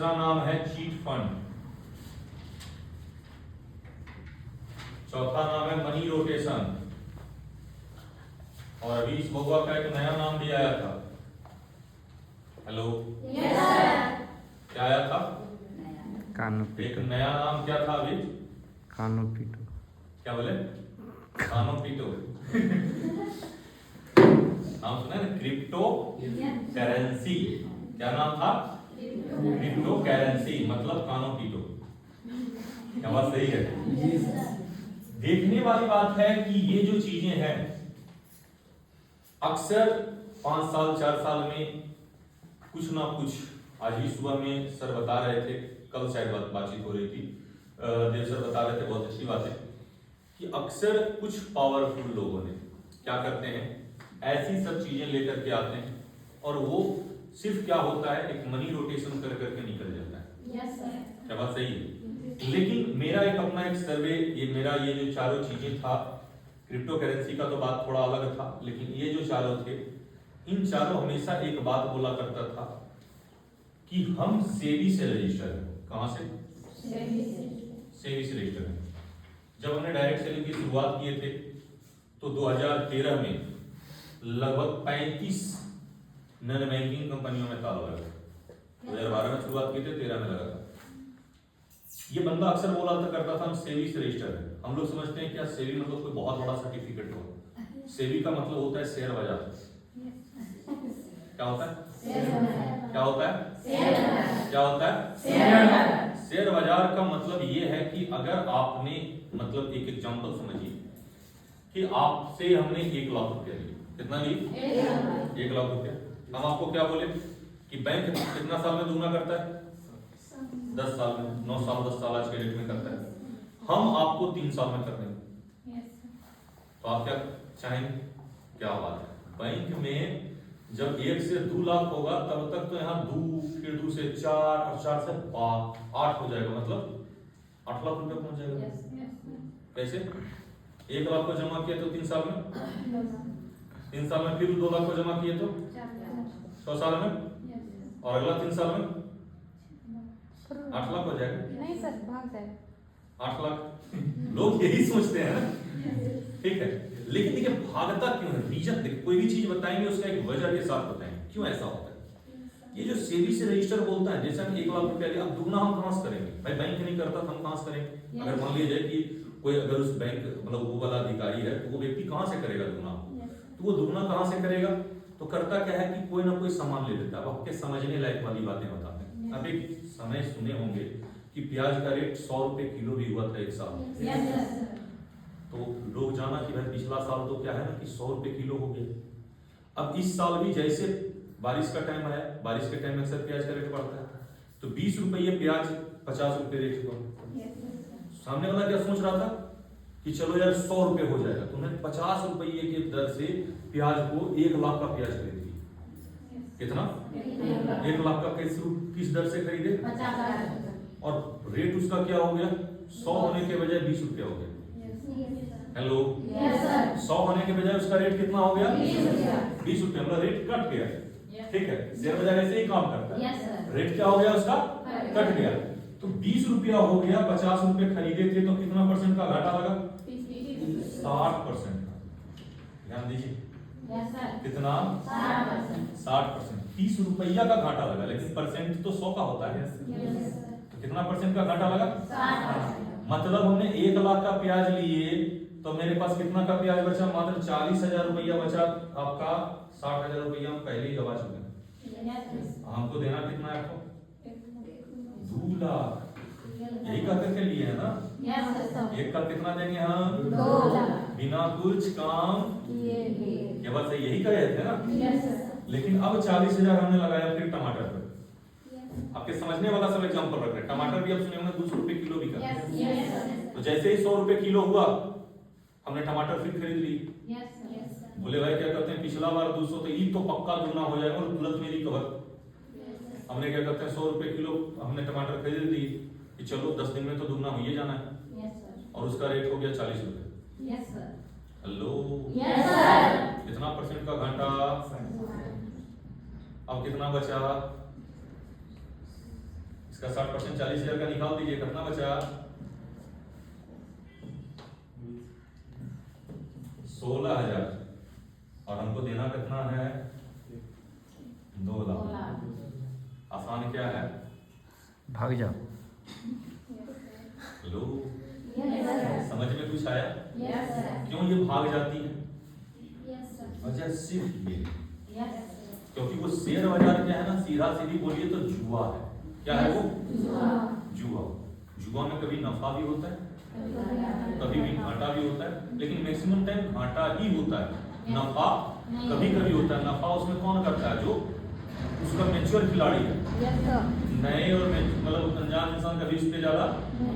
दूसरा नाम है चीट फंड, चौथा नाम है मनी रोटेशन, और अभी इस बउआ का एक नया नाम भी आया था। Hello, yes sir. क्या आया था? कानू एक पीटो। नया नाम क्या था अभी? कानू पीटो। क्या बोले? कानो पीटो। नाम सुना है ना, क्रिप्टो करेंसी। क्या नाम था? क्रिप्टो करेंसी, मतलब कानो पीटो। क्या बात सही है? देखने वाली बात है कि ये जो चीजें हैं अक्सर 5 साल 4 साल में कुछ ना कुछ, आज ही सुबह में सर बता रहे थे, कल शायद बातचीत हो रही थी, देव सर बता रहे थे, बहुत अच्छी बात है कि अक्सर कुछ पावरफुल लोगों ने क्या करते हैं, ऐसी सब चीजें लेकर के आते हैं और वो सिर्फ क्या होता है, एक मनी रोटेशन कर करके निकल जाता है। Yes sir. क्या बात सही है? लेकिन मेरा एक अपना एक सर्वे, ये जो चारों चीजें था, क्रिप्टो करेंसी का तो बात थोड़ा अलग था, लेकिन ये जो चारों थे, इन चारों हमेशा एक बात बोला करता था कि हम सेबी से रजिस्टर हैं। कहां से? सेबी से रजिस्टर हैं। जब हमने डायरेक्ट सेलिंग की शुरुआत किए थे तो 2013 में लगभग 35 नॉन बैंकिंग कंपनियों में ताला लगा। 2012 में शुरुआत की थी, 13 में लगा था। ये बंदा अक्सर बोला करता था हम सेबी से रजिस्टर है। हम लोग समझते हैं क्या सेबी मतलब कोई बहुत बड़ा सर्टिफिकेट हो। सेबी का मतलब होता है शेयर बाजार। क्या होता है? क्या होता है? क्या होता है? शेयर बाजार का मतलब ये है कि अगर आपने, मतलब एक एग्जांपल समझिए कि आपसे हमने 1 लाख रुपया लिए। कितना लिए? 1 लाख रुपया। हम आपको क्या बोले कि बैंक कितना साल में दुगना करता है? 10 साल में, 9 साल 10 साल आज के डेट में करता है। हम आपको 3 साल में कर देंगे, तो आप क्या चाहेंगे? क्या बात है, बैंक में जब 1 से 2 लाख होगा तब तक तो यहाँ 2, फिर 2 से 4 और 4 से 8 हो जाएगा, मतलब 8 लाख रुपया पहुंच जाएगा। कैसे? 1 लाख को जमा किया तो 3 साल में, 3 साल में फिर 2 लाख को जमा किए तो 6 साल में, और अगला 3 साल में 8 लाख हो जाएगा। नहीं सर, भाग जाए 8 लाख। लोग यही सोचते हैं ना, ठीक है, लेकिन देखिए भागता क्यों है? रीजन देखिए, कोई भी चीज बताएंगे उसका एक वजह के साथ बताएंगे क्यों ऐसा होता है। ये जो सेबी से रजिस्टर बोलता है, जैसे हम 1 लाख रुपया लिया, अब दुगना हम कहां से करेंगे? भाई बैंक नहीं करता तो हम कहां से करेंगे? अगर मान लीजिए कि कोई अगर उस बैंक मतलब वो वाला अधिकारी है तो वो व्यक्ति कहां से करेगा दुगना? तो वो दुगना कहां से करेगा? तो करता क्या है कि कोई ना कोई सामान ले लेता है। अब आपके समझने लायक वाली बातें बताते हैं। अब एक समय सुने होंगे कि प्याज का रेट 100 रुपए किलो भी हुआ था 1 साल। तो लोग जाना कि भाई पिछला साल तो क्या है ना कि 100 रुपए किलो हो गया। अब इस साल भी जैसे बारिश का टाइम आया, बारिश के टाइम में अक्सर प्याज का रेट बढ़ता है, तो 20 रुपये प्याज 50 रुपए रेट हुआ। सामने वाला क्या सोच रहा था कि चलो यार 100 रुपए हो जाएगा, तो उन्होंने 50 रुपये के दर से प्याज को 1 लाख का प्याज खरीद लिया। कितना? 1 लाख का किस दर से खरीदे? 50। और रेट उसका क्या हो गया? 100 होने के बजाय 20 रुपया हो गया। हेलो, 100 होने के बजाय उसका रेट कितना हो गया? 20 रुपया, मतलब रेट कट गया। ठीक है, शेयर बाजार ऐसे ही काम करता है। रेट क्या हो गया उसका? कट गया। तो 20 रुपया हो गया, 50 रुपए खरीदे थे तो कितना परसेंट का घाटा लगा? 60% का। ध्यान दीजिए, कितना? 60%। 30 रुपया का घाटा लगा, लेकिन परसेंट तो 100 का होता है। तो कितना परसेंट का घाटा लगा? 60%। मतलब हमने 1 लाख का प्याज लिए तो मेरे पास कितना का प्याज बचा? मात्र 40,000 रुपया बचा। आपका 60,000 रुपया हम पहले ही गवा चुके हैं। हमको देना कितना है आपको? 2 लाख। यही कह करके लिए है ना? एक का कितना देंगे हम? 2 लाख बिना कुछ काम किए भी। ये बात सही, यही कहे थे ना? लेकिन अब 40,000 हमने लगाया फिर टमाटर पर। आपके समझने वाला सब एग्जांपल रख रहे हैं। टमाटर भी आप सुने होंगे 200 रुपए किलो बिका। तो जैसे ही 100 रुपए किलो हुआ, हमने टमाटर फिर खरीद ली। बोले भाई क्या करते हैं, पिछला बार 200 तो ये तो पक्का दुगना हो जाएगा और तुरंत में रिकवर। हमने क्या करते हैं, 100 रुपए किलो हमने टमाटर खरीद ली कि चलो 10 दिन में तो दुगना हो ही जाना है, और उसका रेट हो गया 40 रुपए। हेलो, कितना परसेंट का घाटा? अब कितना बचा? इसका 60% 40,000 का निकाल दीजिए, कितना बचा? 16,000। और हमको देना कितना है? 2 लाख। आसान क्या है? भाग जाओ। लो, Yes, sir. समझ में कुछ आया? Yes, sir. क्यों ये भाग जाती है? Yes, sir. वजह सिर्फ ये, Yes, sir. क्योंकि वो शेयर बाजार क्या है ना, सीधा सीधी बोलिए तो जुआ है। क्या है वो? जुआ। जुआ में कभी नफा भी होता है, कभी भी घाटा भी होता है, लेकिन मैक्सिमम टाइम घाटा ही होता है, नफा कभी कभी होता है। नफा उसमें कौन करता है? जो उसका मैच्योर खिलाड़ी है। Yes, sir. नए और मतलब अनजान इंसान कभी उस पर ज्यादा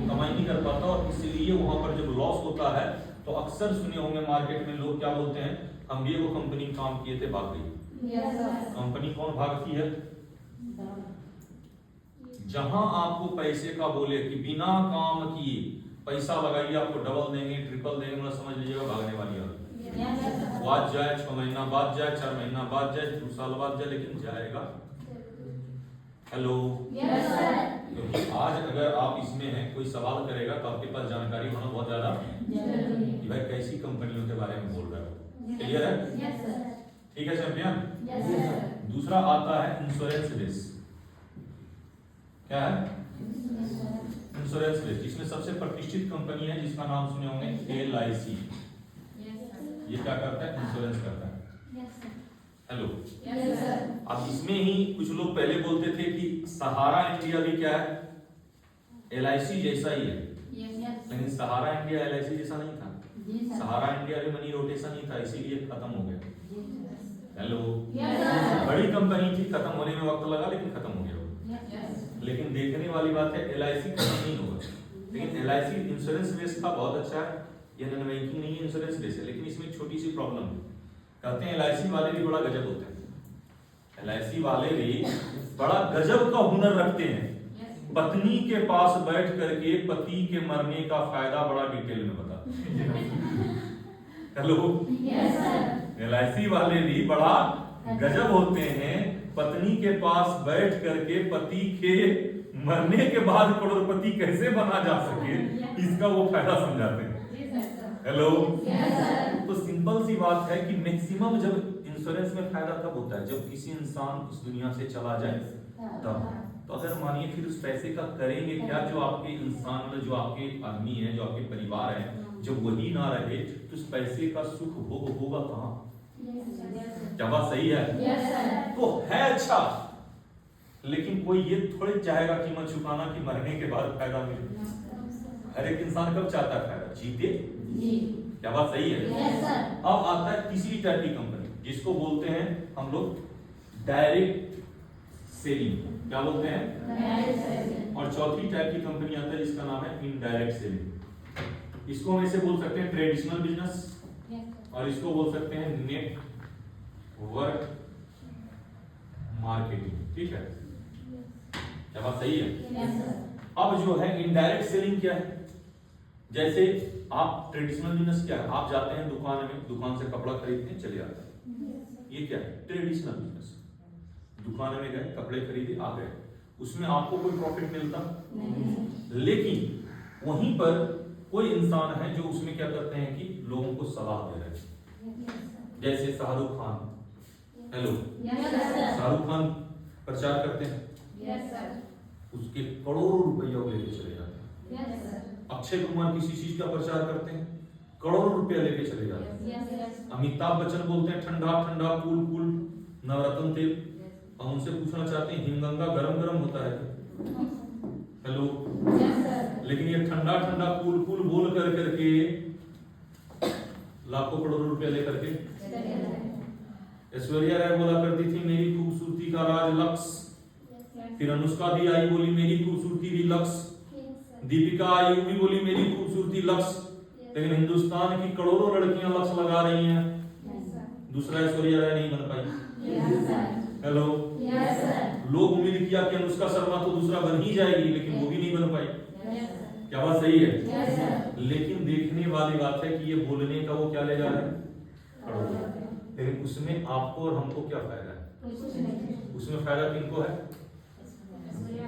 कमाई नहीं कर पाता, और इसलिए वहां पर जब लॉस होता है तो अक्सर सुने होंगे मार्केट में लोग क्या बोलते हैं, हम भी वो कंपनी काम किए थे, भाग गई। Yes, sir. कंपनी कौन भागती है? जहां आपको पैसे का बोले कि बिना काम किए पैसा लगाइए आपको डबल देंगे, ट्रिपल देंगे, मतलब समझ लीजिएगा भागने वाली है। Yes, sir. बाद जाए, 6 महीना बाद जाए, 4 महीना बाद जाए, 2 साल बाद जाए, लेकिन जाएगा। हेलो। Yes, sir. क्योंकि आज अगर आप इसमें हैं, कोई सवाल करेगा तो आपके पास जानकारी होना बहुत ज्यादा कि भाई कैसी कंपनियों के बारे में बोल रहे हो। क्लियर है? Yes, sir. ठीक है चैंपियन। Yes, sir. दूसरा आता है इंश्योरेंस रिस्क। क्या है? Insurance risk. इसमें सबसे प्रतिष्ठित कंपनी है जिसका नाम सुने होंगे, LIC। Yes, sir. ये क्या करता है? इंश्योरेंस करता है। Yes, sir. Hello. Yes, sir. अब इसमें ही कुछ लोग पहले बोलते थे कि सहारा इंडिया भी क्या है? LIC जैसा ही है, Yes, yes. लेकिन सहारा इंडिया LIC जैसा नहीं था। जी सर। सहारा इंडिया में मनी रोटेशन ही था, इसीलिए खत्म हो गया। हेलो। Yes, sir. बड़ी कंपनी थी, खत्म होने में वक्त लगा, लेकिन खत्म हो गया वो। Yes. लेकिन देखने वाली बात है, LIC खत्म नहीं होगा, लेकिन LIC इंश्योरेंस बेस था, बहुत अच्छा है। ये नॉन बैंकिंग नहीं है, इंश्योरेंस बेस है, लेकिन इसमें एक छोटी सी प्रॉब्लम है। कहते हैं LIC वाले भी बड़ा गजब होते हैं। LIC वाले भी बड़ा गजब का हुनर रखते हैं। पत्नी के पास बैठ करके पति के मरने का फायदा बड़ा डिटेल में बता। हेलो। Yes, sir. LIC वाले भी बड़ा गजब होते हैं, पत्नी के पास बैठ करके पति के मरने के बाद करोड़पति कैसे बना जा सके, इसका वो फायदा समझाते हैं। हेलो। Yes, sir. तो सिंपल सी बात है कि मैक्सिमम जब इंश्योरेंस में फायदा कब होता है? जब किसी इंसान इस दुनिया से चला जाए तब। तो अगर मानिए फिर उस पैसे का करेंगे क्या? जो आपके इंसान, जो आपके आदमी है, जो आपके परिवार है, जब वही ना रहे तो उस पैसे का सुख भोग होगा कहाँ? क्या बात सही है? Yes, sir. तो है अच्छा, लेकिन कोई ये थोड़ी चाहेगा कीमत चुकाना कि मरने के बाद फायदा मिले। हर एक इंसान कब चाहता है फायदा? जीते। जी। क्या बात सही है? Yes, sir. अब आता है तीसरी टाइप की कंपनी, जिसको बोलते हैं हम लोग डायरेक्ट सेलिंग। क्या बोलते हैं? Yes, sir. और चौथी टाइप की कंपनी आता है जिसका नाम है इनडायरेक्ट सेलिंग। इसको हम ऐसे बोल सकते हैं ट्रेडिशनल बिजनेस, और इसको बोल सकते हैं नेटवर्क मार्केटिंग। ठीक है? क्या बात सही है? Yes, sir. अब जो है इनडायरेक्ट सेलिंग क्या है? जैसे आप ट्रेडिशनल बिजनेस क्या है? आप जाते हैं दुकान में, दुकान से कपड़ा खरीदते हैं, चले जाते हैं। ये क्या है? Traditional business. दुकान में गए, कपड़े खरीदे, आ गए, उसमें आपको कोई प्रॉफिट मिलता नहीं। लेकिन वहीं पर कोई इंसान है जो उसमें क्या करते हैं कि लोगों को सलाह दे रहे हैं। जैसे Shahrukh Khan. Hello. Yes, sir. Shahrukh Khan प्रचार करते हैं, Yes, sir. उसके करोड़ों रुपया लेके चले जाते हैं। Yes, sir. अक्षय कुमार किसी चीज का प्रचार करते हैं, करोड़ों रुपया लेके चले जाते हैं। Yes, yes. अमिताभ बच्चन बोलते हैं ठंडा ठंडा कूल कूल नवरत्न तेल, हम उनसे पूछना चाहते हैं हिमगंगा गरम गरम होता है? हेलो। Yes, sir. लेकिन ये ठंडा ठंडा कूल कूल बोल कर करके लाखों करोड़ों रुपया लेकर के। ऐश्वर्या राय बोला करती थी मेरी खूबसूरती का राज लक्स, फिर अनुष्का भी आई बोली मेरी खूबसूरती भी लक्स, दीपिका आई वो भी बोली मेरी खूबसूरती लक्स, लेकिन हिंदुस्तान की करोड़ों लड़कियां लक्स लगा रही हैं, दूसरा ऐश्वर्या राय नहीं बन पाई। Yes, sir. Hello. Yes, sir. लोग उम्मीद किया कि अनुष्का शर्मा तो दूसरा बन ही जाएगी, लेकिन वो भी नहीं बन पाई। Yes, sir. क्या बात सही है? Yes, sir. लेकिन देखने वाली बात है कि ये बोलने का वो क्या ले जा रहे हैं, लेकिन उसमें आपको और हमको क्या फायदा है? कुछ नहीं। उसमें फायदा किनको है?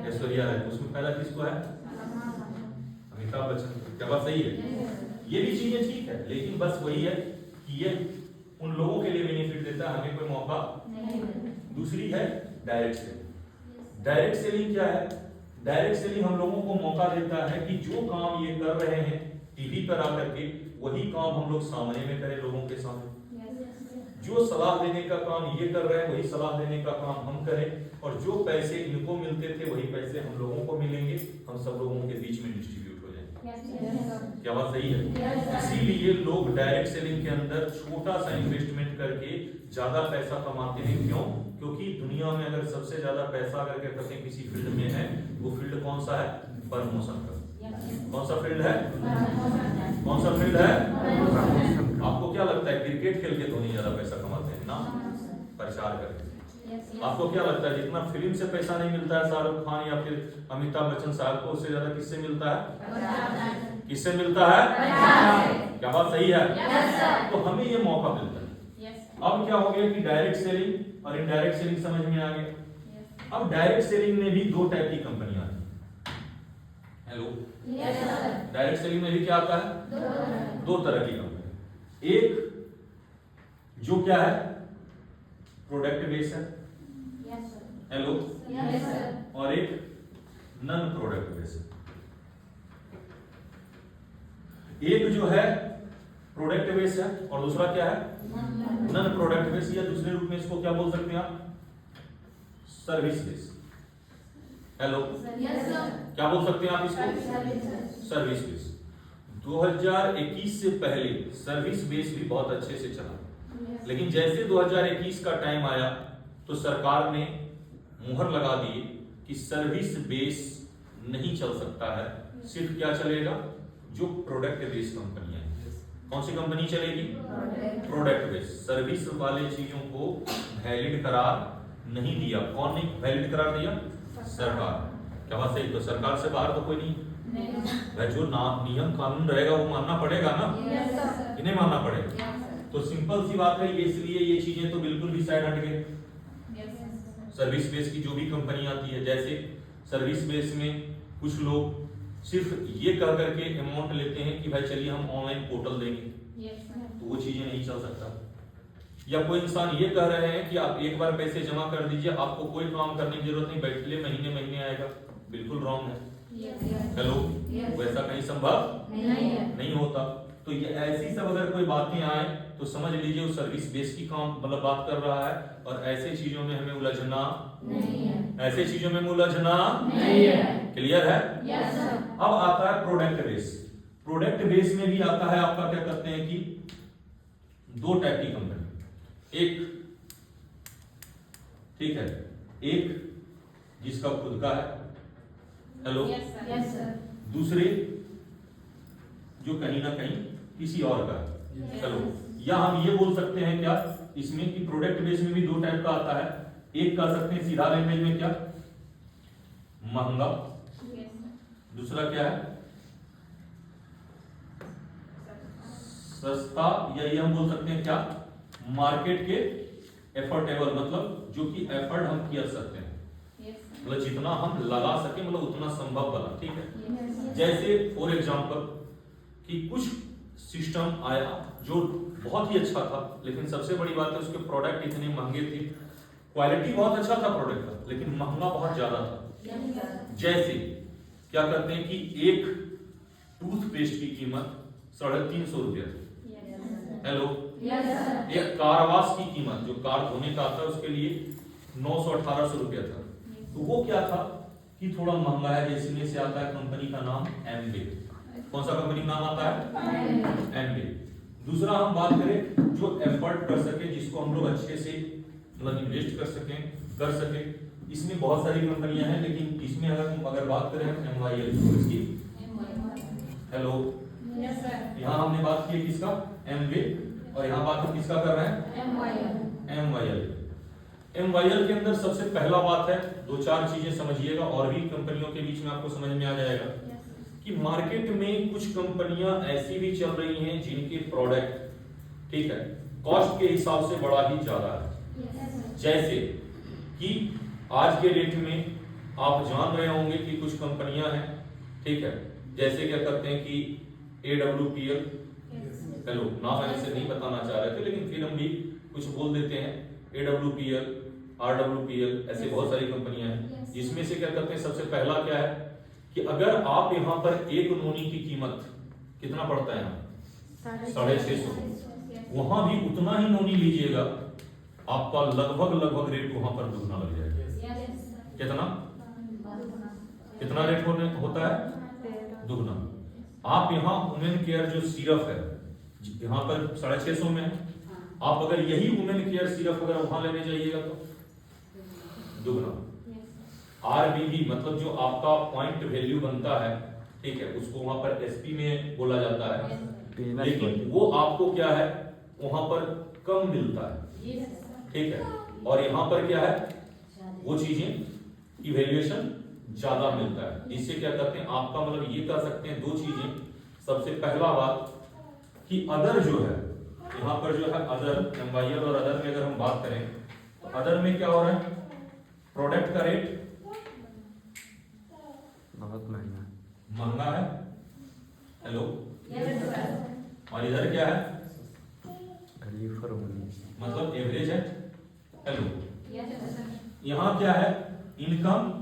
ऐश्वर्या राय, उसमें पहला किसको है? अमिताभ बच्चन। क्या बात सही है? ये भी चीजें ठीक है, लेकिन बस वही है कि ये उन लोगों के लिए बेनिफिट देता है, हमें कोई मौका। दूसरी है डायरेक्ट सेलिंग। डायरेक्ट सेलिंग क्या है? डायरेक्ट सेलिंग हम लोगों को मौका देता है कि जो काम ये कर रहे हैं टीवी पर आकर के, वही काम हम लोग सामने में करें, लोगों के सामने। जो सलाह देने का काम ये कर रहे हैं, वही सलाह देने का काम हम करें, और जो पैसे इनको मिलते थे वही पैसे हम लोगों को मिलेंगे, हम सब लोगों के बीच में डिस्ट्रीब्यूट हो जाएंगे। क्या बात सही है? इसीलिए लोग डायरेक्ट सेलिंग के अंदर छोटा सा इन्वेस्टमेंट करके ज्यादा पैसा कमाते हैं। क्यों? क्योंकि दुनिया में अगर सबसे ज्यादा पैसा अगर क्या कहते हैं किसी फील्ड में है, वो फील्ड कौन सा है? प्रमोशन का। कौन सा फील्ड है? कौन सा फील्ड है? आपको क्या लगता है क्रिकेट खेल के धोनी ज्यादा पैसा कमाते हैं ना? प्रचार करके। आपको क्या लगता है जितना फिल्म से पैसा नहीं मिलता है शाहरुख खान या फिर अमिताभ बच्चन साहब को, उससे ज्यादा किससे मिलता है? किससे मिलता है? क्या बात सही है? तो हमें ये मौका मिलता है। अब क्या हो गया कि डायरेक्ट सेलिंग और इनडायरेक्ट सेलिंग समझ में आ गया। अब डायरेक्ट सेलिंग में भी दो टाइप की कंपनियां हैं। हेलो, डायरेक्ट सेलिंग में भी क्या आता है? दो तरह की कंपनी। एक जो क्या है प्रोडक्ट बेस है, हेलो, और एक नन प्रोडक्ट बेस है। एक जो है प्रोडक्ट बेस है और दूसरा क्या है? नन प्रोडक्ट बेस, या दूसरे रूप में इसको क्या बोल सकते हैं आप? Service base. हेलो, क्या बोल सकते हैं आप इसको? Service base. 2021 से पहले सर्विस बेस भी बहुत अच्छे से चला, लेकिन जैसे 2021 का टाइम आया तो सरकार ने मुहर लगा दी कि सर्विस बेस नहीं चल सकता है, सिर्फ क्या चलेगा? जो प्रोडक्ट बेस कंपनियां हैं। कौन सी कंपनी चलेगी? Product base. सर्विस वाले चीजों को वैलिड करार नहीं दिया। कौन नहीं वैलिड करार दिया? सरकार। क्या बात सही? तो सरकार से बाहर तो कोई नहीं। भाई जो नियम कानून रहेगा वो मानना पड़ेगा ना, इन्हें मानना पड़ेगा। तो सिंपल सी बात है, ये इसलिए ये चीजें तो बिल्कुल भी साइड हट गए। सर्विस बेस की जो भी कंपनी आती है, जैसे सर्विस बेस में कुछ लोग सिर्फ ये कह करके अमाउंट लेते हैं कि भाई चलिए हम ऑनलाइन पोर्टल देंगे, तो वो चीजें नहीं चल सकता। या कोई इंसान ये कह रहे हैं कि आप एक बार पैसे जमा कर दीजिए, आपको कोई काम करने की जरूरत नहीं, बैठ ले महीने महीने आएगा, बिल्कुल रॉन्ग है। हेलो, वैसा कहीं संभव नहीं होता। तो ये ऐसी सब अगर कोई बातें आए तो समझ लीजिए वो सर्विस बेस की काम मतलब बात कर रहा है, और ऐसे चीजों में हमें उलझना नहीं है। ऐसे चीजों में उलझना नहीं है। क्लियर है? अब आता है प्रोडक्ट बेस। प्रोडक्ट बेस में भी आता है आपका क्या कहते हैं कि दो टाइप की कंपनी। एक, ठीक है, एक जिसका खुद का है, हेलो, दूसरे जो कहीं ना कहीं किसी और का है। चलो, या हम ये बोल सकते हैं क्या इसमें कि प्रोडक्ट बेस में भी दो टाइप का आता है। एक कह सकते हैं सीधा लैंग्वेज में क्या? महंगा। दूसरा क्या है? सस्ता, या ये हम बोल सकते हैं क्या? मार्केट के एफोर्डेबल, मतलब जो कि एफर्ट हम कर सकते हैं, मतलब जितना हम लगा सके, मतलब उतना संभव बना। ठीक है, जैसे फॉर एग्जांपल कि कुछ सिस्टम आया जो बहुत ही अच्छा था, लेकिन सबसे बड़ी बात है उसके प्रोडक्ट इतने महंगे थे, क्वालिटी बहुत अच्छा था प्रोडक्ट का, लेकिन महंगा बहुत ज्यादा था। जैसे क्या करते हैं कि एक टूथपेस्ट की कीमत 350 रुपया थी। हेलो, एक कार वाश की कीमत जो कार धोने का आता है उसके लिए 900-1800 रुपया था। तो वो क्या था कि थोड़ा महंगा है। जैसे में से आता है कंपनी का नाम एमवे। कौन सा कंपनी का नाम आता है? एमवे। दूसरा हम बात करें जो एफर्ट कर सके, जिसको हम लोग अच्छे से मतलब इन्वेस्ट कर सके, इसमें बहुत सारी कंपनियां हैं, लेकिन इसमें अगर बात करें एमवाईएल इसकी, हेलो, यहाँ हमने बात की किसका? एमवे, और यहाँ बात हम किसका कर रहे हैं? एमवाईएल। एमवाईएल के अंदर सबसे पहला बात है, दो चार चीजें समझिएगा और भी कंपनियों के बीच में आपको समझ में आ जाएगा कि मार्केट में कुछ कंपनियां ऐसी भी चल रही हैं जिनके प्रोडक्ट, ठीक है, कॉस्ट के हिसाब से बड़ा ही ज्यादा है। जैसे कि आज के डेट में आप जान रहे होंगे कि कुछ कंपनियां हैं, ठीक है, जैसे क्या करते हैं कि AWPL, चलो नाम ऐसे नहीं बताना चाह रहे थे लेकिन फिर हम भी कुछ बोल देते हैं, AWPL, RWPL, ऐसे बहुत सारी कंपनियां हैं जिसमें से क्या करते हैं, सबसे पहला क्या है कि अगर आप यहाँ पर एक नोनी की कीमत कितना पड़ता है यहाँ 650, वहां भी उतना ही नोनी लीजिएगा, आपका लगभग रेट वहां पर दुगना लग जाएगा। कितना रेट होता है? दुगना। आप यहाँ वुमेन केयर जो सिरप है यहाँ पर 650 में है, आप अगर यही वुमेन केयर सिरप अगर वहां लेने जाइएगा तो दुगना। RBV मतलब जो आपका पॉइंट वैल्यू बनता है, ठीक है, उसको वहां पर SP में बोला जाता है, लेकिन वो आपको क्या है वहां पर कम मिलता है, ठीक है, और यहाँ पर क्या है वो चीजें की वैल्यूएशन ज्यादा मिलता है। इससे क्या करते हैं, आपका मतलब ये कर सकते हैं दो चीजें। सबसे पहला बात कि अदर जो है यहाँ पर जो है अदर MYL और अदर में अगर हम बात करें तो अदर में क्या हो रहा है, प्रोडक्ट का रेट बहुत महंगा है, हेलो, और इधर क्या है मतलब एवरेज है, हेलो। यहाँ क्या है, इनकम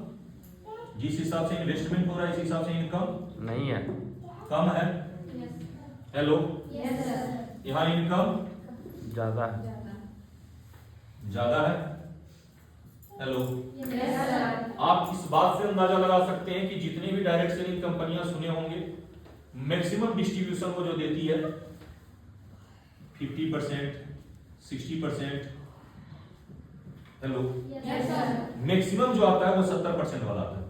जिस हिसाब से इन्वेस्टमेंट हो रहा है इस हिसाब से इनकम नहीं है, कम है, हेलो। यहाँ इनकम ज्यादा है, हेलो। आप इस बात से अंदाजा लगा सकते हैं कि जितने भी डायरेक्ट सेलिंग कंपनियां सुने होंगे, मैक्सिमम डिस्ट्रीब्यूशन वो जो देती है 50%, 60%, हेलो, मैक्सिमम जो आता है वो 70% वाला आता है।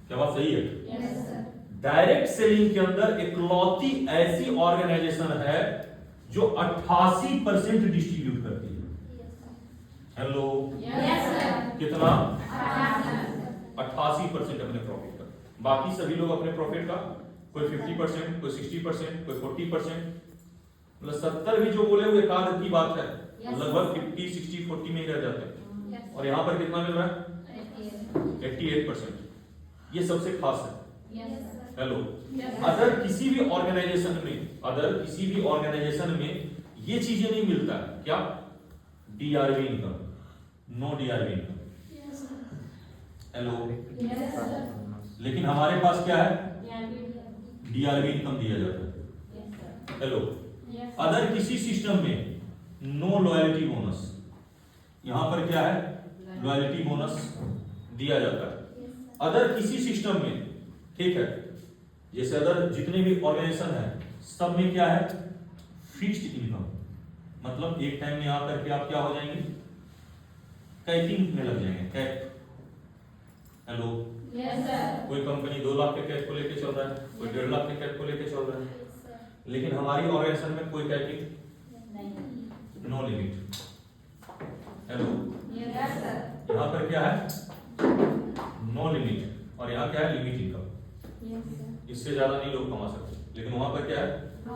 क्या बात सही है? डायरेक्ट सेलिंग के अंदर इकलौती ऐसी ऑर्गेनाइजेशन है जो 88% डिस्ट्रीब्यूट करती है, हेलो। कितना? 88% अपने प्रॉफिट का। बाकी सभी लोग अपने प्रॉफिट का कोई 50%, कोई 60%, कोई 40%, मतलब 70 भी जो बोले वो एकाध की बात है, लगभग 50, 60, 40 में ही रह जाते हैं। और यहाँ पर कितना मिल रहा है? 88%। ये सबसे खास है, हेलो। अदर किसी भी ऑर्गेनाइजेशन में ये चीजें नहीं मिलता है। क्या? DRV income, no DRV income, hello. लेकिन हमारे पास क्या है? DRV इनकम दिया जाता है, हेलो। अदर किसी सिस्टम में नो लॉयल्टी बोनस, यहां पर क्या है? लॉयल्टी बोनस दिया जाता है। अदर किसी सिस्टम में, ठीक है, जैसे अदर जितने भी ऑर्गेनाइजेशन है सब में क्या है? फिक्स्ड इनकम, मतलब एक टाइम में आकर के आप क्या हो जाएंगे? कैपिंग में लग जाएंगे, कैप, हेलो। कोई कंपनी 2 लाख के कैप को लेके चल रहा है, कोई 1.5 लाख के कैप को लेके चल रहा है, लेकिन हमारी ऑर्गेनाइजेशन में कोई कैपिंग, नो लिमिट, हेलो। यहाँ पर क्या है? नो लिमिट, और यहाँ क्या है? लिमिट इनकम, इससे ज्यादा नहीं लोग कमा सकते, लेकिन वहां पर क्या है? नो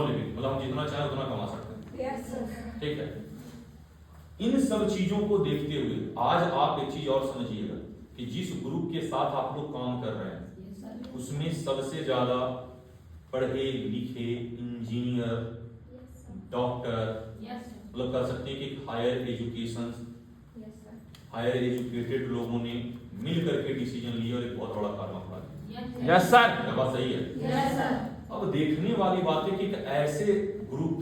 लिमिट, मतलब हम जितना चाहें उतना कमा सकते हैं, ठीक है। इन सब चीजों को देखते हुए आज आप एक चीज और समझिएगा कि जिस ग्रुप के साथ आप लोग काम कर रहे हैं उसमें सबसे ज्यादा पढ़े लिखे इंजीनियर, डॉक्टर, मतलब कर सकते हैं कि हायर एजुकेटेड लोगों ने मिल करके डिसीजन लिया और एक बहुत बड़ा फार्मा खुला दिया। यस सर, क्या बात सही है? अब देखने वाली बात है कि एक ऐसे ग्रुप